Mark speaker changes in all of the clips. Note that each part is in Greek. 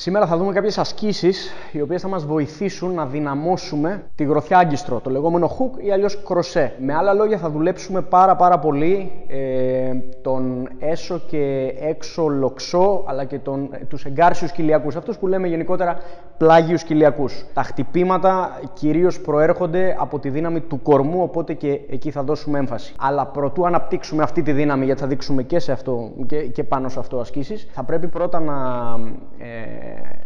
Speaker 1: Σήμερα θα δούμε κάποιες ασκήσεις οι οποίες θα μας βοηθήσουν να δυναμώσουμε τη γροθιά άγκιστρο, το λεγόμενο hook ή αλλιώς κροσέ. Με άλλα λόγια θα δουλέψουμε πάρα πολύ τον έσω και έξω λοξό, αλλά και τους εγκάρσιους κοιλιακούς, αυτούς που λέμε γενικότερα πλάγιους κοιλιακούς. Τα χτυπήματα κυρίως προέρχονται από τη δύναμη του κορμού, οπότε και εκεί θα δώσουμε έμφαση. Αλλά προτού αναπτύξουμε αυτή τη δύναμη, γιατί θα δείξουμε και, σε αυτό, και πάνω σε αυτό ασκήσεις, θα πρέπει πρώτα να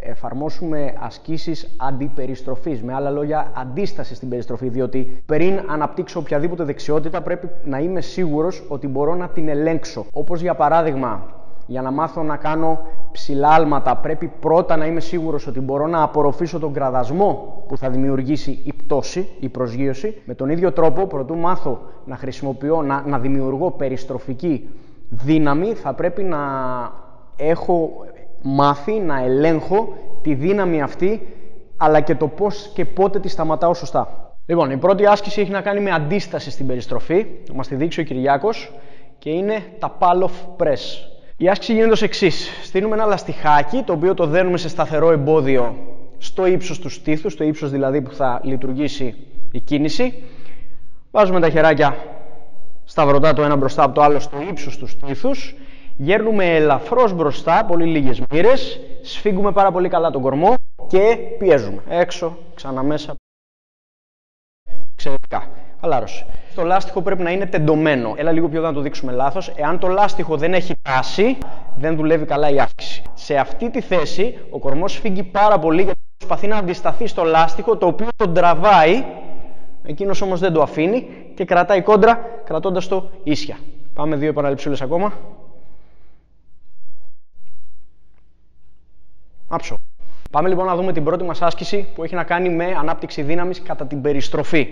Speaker 1: εφαρμόσουμε ασκήσεις αντιπεριστροφής, με άλλα λόγια αντίσταση στην περιστροφή, διότι πριν αναπτύξω οποιαδήποτε δεξιότητα πρέπει να είμαι σίγουρος ότι μπορώ να την ελέγξω. Όπως για παράδειγμα, για να μάθω να κάνω ψηλά άλματα πρέπει πρώτα να είμαι σίγουρος ότι μπορώ να απορροφήσω τον κραδασμό που θα δημιουργήσει η πτώση, η προσγείωση. Με τον ίδιο τρόπο, προτού μάθω να χρησιμοποιώ, να δημιουργώ περιστροφική δύναμη, θα πρέπει να έχω μάθει να ελέγχω τη δύναμη αυτή, αλλά και το πώς και πότε τη σταματάω σωστά. Λοιπόν, η πρώτη άσκηση έχει να κάνει με αντίσταση στην περιστροφή. Θα μας τη δείξει ο Κυριάκος και είναι τα pull-off press. Η άσκηση γίνεται ως εξής. Στείλουμε ένα λαστιχάκι, το οποίο το δένουμε σε σταθερό εμπόδιο στο ύψος του στήθους, στο ύψος δηλαδή που θα λειτουργήσει η κίνηση. Βάζουμε τα χεράκια σταυρωτά το ένα μπροστά από το άλλο στο ύψος του στήθους. Γέρνουμε ελαφρώς μπροστά, πολύ λίγες μοίρες, σφίγγουμε πάρα πολύ καλά τον κορμό και πιέζουμε. Έξω, ξανά μέσα. Εξαιρετικά. Χαλάρωση. Το λάστιχο πρέπει να είναι τεντωμένο. Έλα λίγο πιο εδώ να το δείξουμε λάθος. Εάν το λάστιχο δεν έχει τάση, δεν δουλεύει καλά η άσκηση. Σε αυτή τη θέση, ο κορμός σφίγγει πάρα πολύ γιατί προσπαθεί να αντισταθεί στο λάστιχο, το οποίο τον τραβάει, εκείνος όμως δεν το αφήνει και κρατάει κόντρα, κρατώντας το ίσια. Πάμε 2 επαναληψούλες ακόμα. Άψο. Πάμε λοιπόν να δούμε την πρώτη μας άσκηση που έχει να κάνει με ανάπτυξη δύναμης κατά την περιστροφή.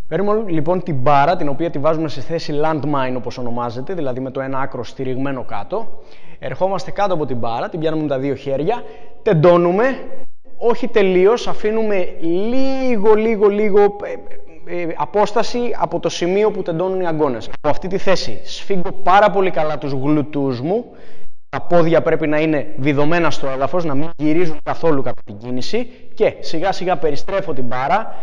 Speaker 1: Παίρνουμε λοιπόν την μπάρα, την οποία τη βάζουμε σε θέση landmine όπως ονομάζεται, δηλαδή με το ένα άκρο στηριγμένο κάτω. Ερχόμαστε κάτω από την μπάρα, την πιάνουμε με τα 2 χέρια, τεντώνουμε, όχι τελείως, αφήνουμε λίγο απόσταση από το σημείο που τεντώνουν οι αγκώνες. Από αυτή τη θέση σφίγγω πάρα πολύ καλά τους γλουτούς μου. Τα πόδια πρέπει να είναι βιδωμένα στο έδαφος, να μην γυρίζουν καθόλου κατά την κίνηση και σιγά σιγά περιστρέφω την μπάρα,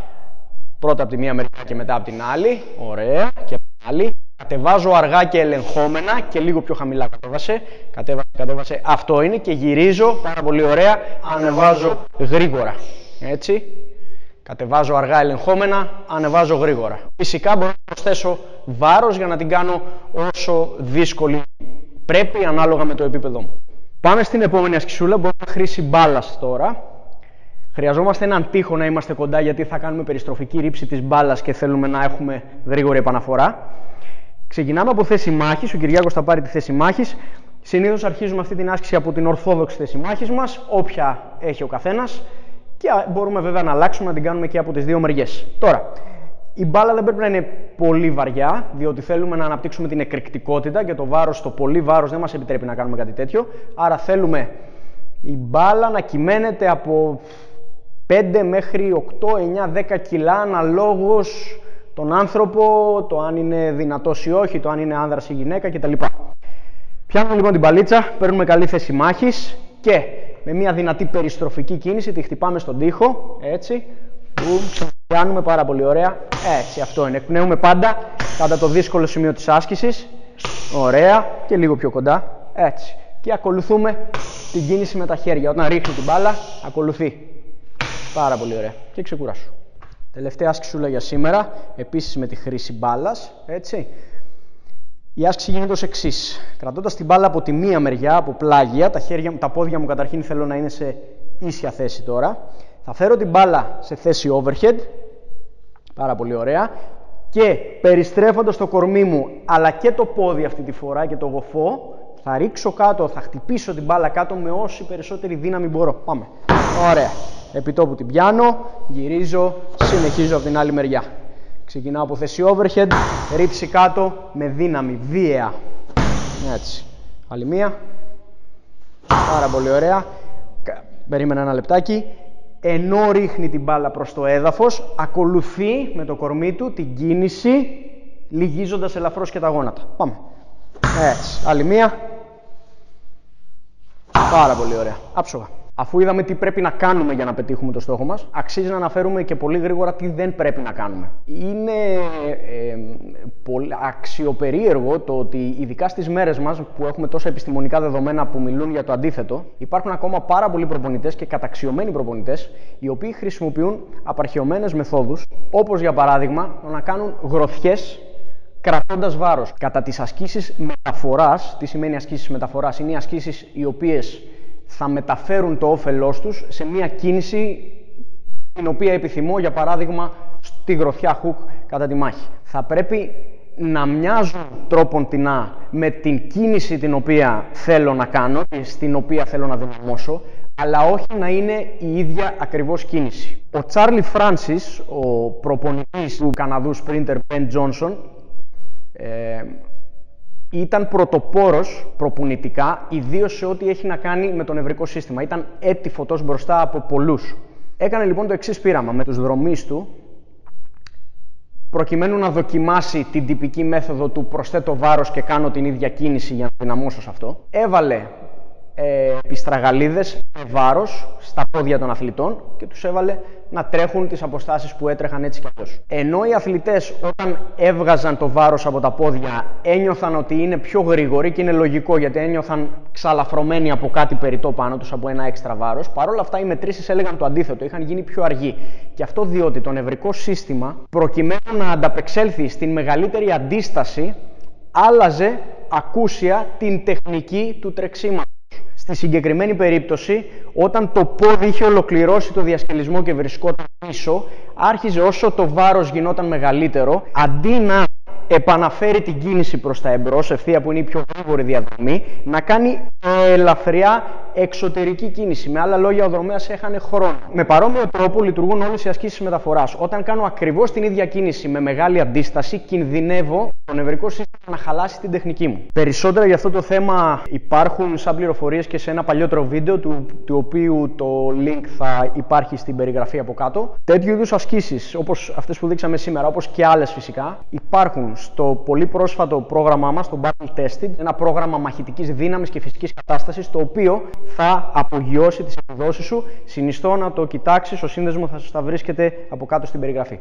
Speaker 1: πρώτα από τη μία μεριά και μετά από την άλλη, ωραία, και από την άλλη. Κατεβάζω αργά και ελεγχόμενα και λίγο πιο χαμηλά κατέβασε, αυτό είναι, και γυρίζω πάρα πολύ ωραία, ανεβάζω γρήγορα, έτσι. Κατεβάζω αργά ελεγχόμενα, ανεβάζω γρήγορα. Φυσικά μπορώ να προσθέσω βάρος για να την κάνω όσο δύσκολη πρέπει ανάλογα με το επίπεδό μου. Πάμε στην επόμενη ασκησούλα, μπορούμε να χρήσει μπάλας τώρα. Χρειαζόμαστε έναν τοίχο να είμαστε κοντά γιατί θα κάνουμε περιστροφική ρήψη της μπάλας και θέλουμε να έχουμε γρήγορη επαναφορά. Ξεκινάμε από θέση μάχης, ο Κυριάκος θα πάρει τη θέση μάχης. Συνήθως αρχίζουμε αυτή την άσκηση από την ορθόδοξη θέση μάχης μας, όποια έχει ο καθένας. Και μπορούμε βέβαια να αλλάξουμε, να την κάνουμε και από τις 2 μεριές. Τώρα, η μπάλα δεν πρέπει να είναι πολύ βαριά, διότι θέλουμε να αναπτύξουμε την εκρηκτικότητα και το βάρος, το πολύ βάρος δεν μας επιτρέπει να κάνουμε κάτι τέτοιο. Άρα θέλουμε η μπάλα να κυμαίνεται από 5 μέχρι 8, 9, 10 κιλά αναλόγως τον άνθρωπο, το αν είναι δυνατός ή όχι, το αν είναι άνδρας ή γυναίκα κτλ. Πιάνουμε λοιπόν την μπαλίτσα, παίρνουμε καλή θέση μάχης και με μια δυνατή περιστροφική κίνηση τη χτυπάμε στον τοίχο, έτσι. Πιάνουμε πάρα πολύ ωραία, έτσι, αυτό είναι. Εκπνέουμε πάντα κατά το δύσκολο σημείο της άσκησης, ωραία, και λίγο πιο κοντά, έτσι. Και ακολουθούμε την κίνηση με τα χέρια. Όταν ρίχνει την μπάλα, ακολουθεί. Πάρα πολύ ωραία. Και ξεκουράσου. Τελευταία άσκησούλα για σήμερα, επίσης με τη χρήση μπάλας, έτσι. Η άσκηση γίνεται ως εξής. Κρατώντας την μπάλα από τη μία μεριά, από πλάγια, τα πόδια μου καταρχήν θέλω να είναι σε ίσια θέση τώρα. Θα φέρω την μπάλα σε θέση overhead, πάρα πολύ ωραία, και περιστρέφοντας το κορμί μου, αλλά και το πόδι αυτή τη φορά και το γοφό, θα ρίξω κάτω, θα χτυπήσω την μπάλα κάτω με όση περισσότερη δύναμη μπορώ. Πάμε. Ωραία. Επιτόπου την πιάνω, γυρίζω, συνεχίζω από την άλλη μεριά. Ξεκινάω από θέση overhead, ρίψη κάτω με δύναμη, βίαια. Έτσι. Άλλη μία. Πάρα πολύ ωραία. Περίμενα ένα λεπτάκι. Ενώ ρίχνει την μπάλα προς το έδαφος, ακολουθεί με το κορμί του την κίνηση, λυγίζοντας ελαφρώς και τα γόνατα. Πάμε. Έτσι. Άλλη μία. Πάρα πολύ ωραία. Άψογα. Αφού είδαμε τι πρέπει να κάνουμε για να πετύχουμε το στόχο μας, αξίζει να αναφέρουμε και πολύ γρήγορα τι δεν πρέπει να κάνουμε. Είναι πολύ αξιοπερίεργο το ότι ειδικά στις μέρες μας που έχουμε τόσα επιστημονικά δεδομένα που μιλούν για το αντίθετο, υπάρχουν ακόμα πάρα πολλοί προπονητές και καταξιωμένοι προπονητές οι οποίοι χρησιμοποιούν απαρχαιωμένες μεθόδους, όπως για παράδειγμα να κάνουν γροθιές κρατώντας βάρος. Κατά τις ασκήσεις μεταφοράς, τι σημαίνει ασκήσεις μεταφοράς? Είναι οι ασκήσεις οι οποίες θα μεταφέρουν το όφελός τους σε μια κίνηση την οποία επιθυμώ, για παράδειγμα στη γροθιά hook κατά τη μάχη. Θα πρέπει να μοιάζουν τρόποντινά με την κίνηση την οποία θέλω να κάνω και στην οποία θέλω να δυναμώσω, αλλά όχι να είναι η ίδια ακριβώς κίνηση. Ο Τσάρλι Φράνσις, ο προπονητής του Καναδού sprinter Ben Johnson, ήταν πρωτοπόρος προπονητικά, ιδίως σε ό,τι έχει να κάνει με το νευρικό σύστημα. Ήταν έτη φωτός μπροστά από πολλούς. Έκανε λοιπόν το εξής πείραμα με τους δρομείς του, προκειμένου να δοκιμάσει την τυπική μέθοδο του προσθέτω βάρος και κάνω την ίδια κίνηση για να δυναμώσω σε αυτό. Έβαλε πιστραγαλίδες με βάρος στα πόδια των αθλητών και τους έβαλε να τρέχουν τις αποστάσεις που έτρεχαν έτσι κι αλλιώς. Ενώ οι αθλητές όταν έβγαζαν το βάρος από τα πόδια ένιωθαν ότι είναι πιο γρήγοροι, και είναι λογικό γιατί ένιωθαν ξαλαφρωμένοι από κάτι περιττό πάνω τους, από ένα έξτρα βάρος, παρόλα αυτά οι μετρήσεις έλεγαν το αντίθετο, είχαν γίνει πιο αργοί. Και αυτό διότι το νευρικό σύστημα, προκειμένου να ανταπεξέλθει στην μεγαλύτερη αντίσταση, άλλαζε ακούσια την τεχνική του τρεξίματος. Στη συγκεκριμένη περίπτωση, όταν το πόδι είχε ολοκληρώσει το διασκελισμό και βρισκόταν πίσω, άρχιζε όσο το βάρος γινόταν μεγαλύτερο, αντί να επαναφέρει την κίνηση προς τα εμπρός, ευθεία που είναι η πιο γρήγορη διαδρομή, να κάνει ελαφριά εξωτερική κίνηση. Με άλλα λόγια, ο δρομέας έχανε χρόνο. Με παρόμοιο τρόπο λειτουργούν όλες οι ασκήσεις μεταφοράς. Όταν κάνω ακριβώς την ίδια κίνηση με μεγάλη αντίσταση, κινδυνεύω το νευρικό σύστημα να χαλάσει την τεχνική μου. Περισσότερα για αυτό το θέμα υπάρχουν σαν πληροφορίες και σε ένα παλιότερο βίντεο, του οποίου το link θα υπάρχει στην περιγραφή από κάτω. Τέτοιου είδους ασκήσεις, όπως αυτές που δείξαμε σήμερα, όπως και άλλες φυσικά, υπάρχουν στο πολύ πρόσφατο πρόγραμμά μας, το Battle Tested, ένα πρόγραμμα μαχητικής δύναμης και φυσικής κατάστασης, το οποίο θα απογειώσει τις επιδόσεις σου. Συνιστώ να το κοιτάξεις, ο σύνδεσμος θα σας τα βρίσκεται από κάτω στην περιγραφή.